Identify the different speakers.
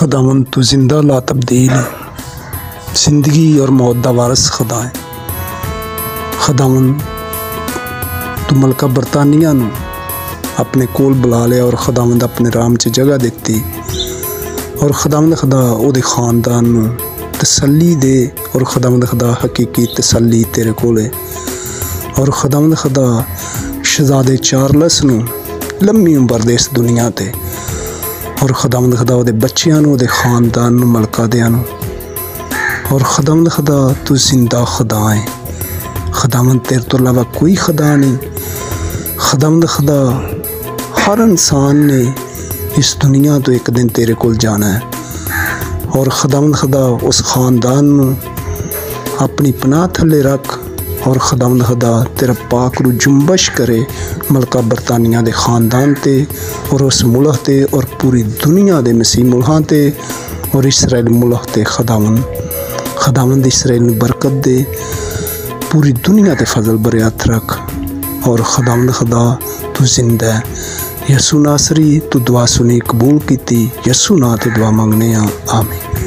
Speaker 1: खुदावन तू जिंदा ला तब्दील है, जिंदगी और मौत दा वारिस खुदा है। खुदावन तू मलका बरतानिया नू अपने कोल बुला लिया और खुदावंद अपने राम च जगह दिती और खुदावंद खुदा ओदे खानदान नू तसल्ली दे और खुदावंद खुदा हकीकी तसल्ली तेरे कोल है। और खुदावंद खुदा शहजादे चार्लस नू लम्मी उम्र दे इस दुनिया ते और खुदावंद खुदा ओदे बच्चियां नू ओदे खानदान नू मलका दिया नू। और खुदावंद खुदा तू जिंदा खुदा है। खुदावंद तेरे तो अलावा कोई खुदा नहीं। खुदावंद खुदा हर इंसान ने इस दुनिया तो एक दिन तेरे कोल जाना है और खुदावंद खुदा उस खानदान नू अपनी पनाह थले रख और खुदावंद खुदा तेरा पाक रू जुम्बश करे मलका बरतानिया दे खानदान ते और उस मुल्क ते और पूरी दुनिया दे मसीह मुल्कां ते और इसराइल मुल्क ते। खुदावंद इसराइल नू बरकत दे, पूरी दुनिया ते फजल बरियात रख। और खुदावंद खुदा तू जिंदा है। यसू नासरी तू दुआ सुनी कबूल कीती, यसू नां ते दुआ मंगने आमीन।